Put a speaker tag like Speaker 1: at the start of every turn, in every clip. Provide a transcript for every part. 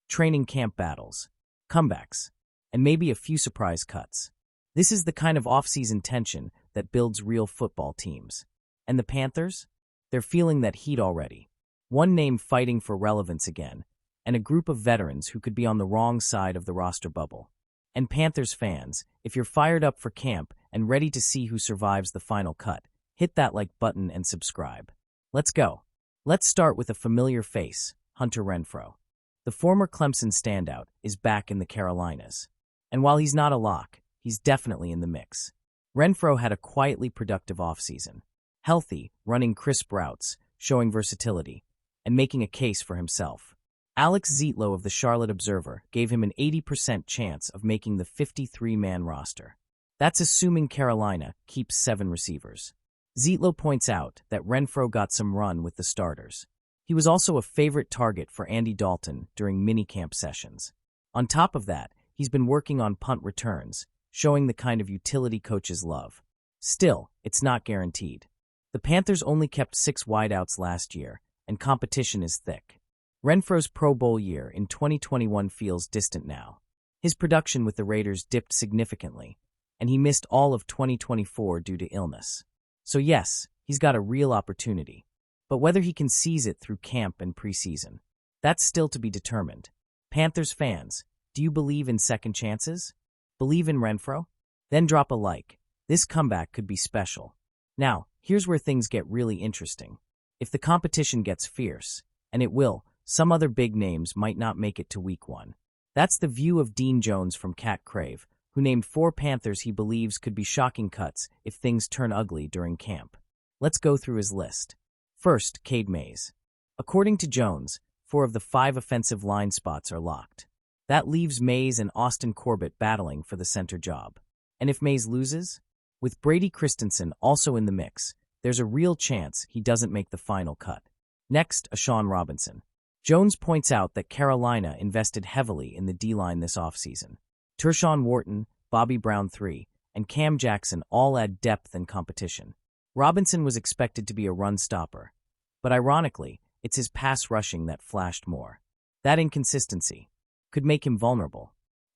Speaker 1: training camp battles, comebacks, and maybe a few surprise cuts. This is the kind of off-season tension that builds real football teams. And the Panthers? They're feeling that heat already. One name fighting for relevance again, and a group of veterans who could be on the wrong side of the roster bubble. And Panthers fans, if you're fired up for camp and ready to see who survives the final cut, hit that like button and subscribe. Let's go. Let's start with a familiar face, Hunter Renfrow. The former Clemson standout is back in the Carolinas. And while he's not a lock, he's definitely in the mix. Renfrow had a quietly productive offseason. Healthy, running crisp routes, showing versatility, and making a case for himself. Alex Zietlow of the Charlotte Observer gave him an 80% chance of making the 53-man roster. That's assuming Carolina keeps 7 receivers. Zietlow points out that Renfrow got some run with the starters. He was also a favorite target for Andy Dalton during minicamp sessions. On top of that, he's been working on punt returns, showing the kind of utility coaches love. Still, it's not guaranteed. The Panthers only kept 6 wideouts last year, and competition is thick. Renfrow's Pro Bowl year in 2021 feels distant now. His production with the Raiders dipped significantly, and he missed all of 2024 due to illness. So yes, he's got a real opportunity. But whether he can seize it through camp and preseason, that's still to be determined. Panthers fans, do you believe in second chances? Believe in Renfrow? Then drop a like. This comeback could be special. Now, here's where things get really interesting. If the competition gets fierce, and it will, some other big names might not make it to week 1. That's the view of Dean Jones from Cat Crave, who named 4 Panthers he believes could be shocking cuts if things turn ugly during camp. Let's go through his list. First, Cade Mays. According to Jones, 4 of the 5 offensive line spots are locked. That leaves Mays and Austin Corbett battling for the center job. And if Mays loses? With Brady Christensen also in the mix, there's a real chance he doesn't make the final cut. Next, Ashawn Robinson. Jones points out that Carolina invested heavily in the D-line this offseason. Tershawn Wharton, Bobby Brown III, and Cam Jackson all add depth and competition. Robinson was expected to be a run stopper, but ironically, it's his pass rushing that flashed more. That inconsistency could make him vulnerable.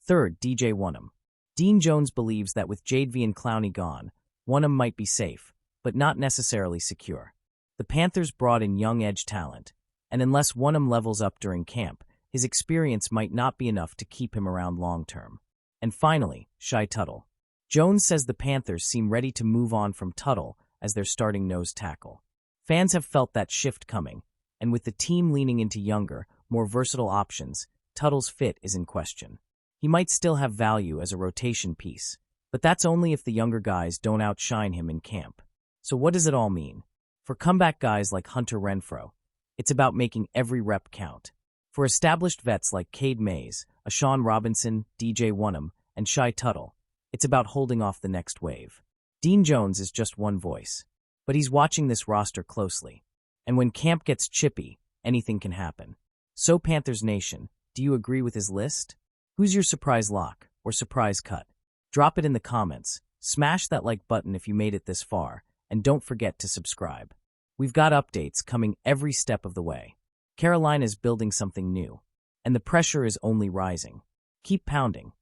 Speaker 1: Third, DJ Wonnum. Dean Jones believes that with Jadeveon Clowney gone, Wonnum might be safe, but not necessarily secure. The Panthers brought in young edge talent, and unless Wonnum levels up during camp, his experience might not be enough to keep him around long-term. And finally, Shy Tuttle. Jones says the Panthers seem ready to move on from Tuttle as their starting nose tackle. Fans have felt that shift coming, and with the team leaning into younger, more versatile options, Tuttle's fit is in question. He might still have value as a rotation piece, but that's only if the younger guys don't outshine him in camp. So what does it all mean? For comeback guys like Hunter Renfrow, it's about making every rep count. For established vets like Cade Mays, Ashawn Robinson, DJ Wonnum, and Shy Tuttle, it's about holding off the next wave. Dean Jones is just one voice, but he's watching this roster closely. And when camp gets chippy, anything can happen. So Panthers Nation, do you agree with his list? Who's your surprise lock or surprise cut? Drop it in the comments, smash that like button if you made it this far, and don't forget to subscribe. We've got updates coming every step of the way. Carolina's building something new, and the pressure is only rising. Keep pounding.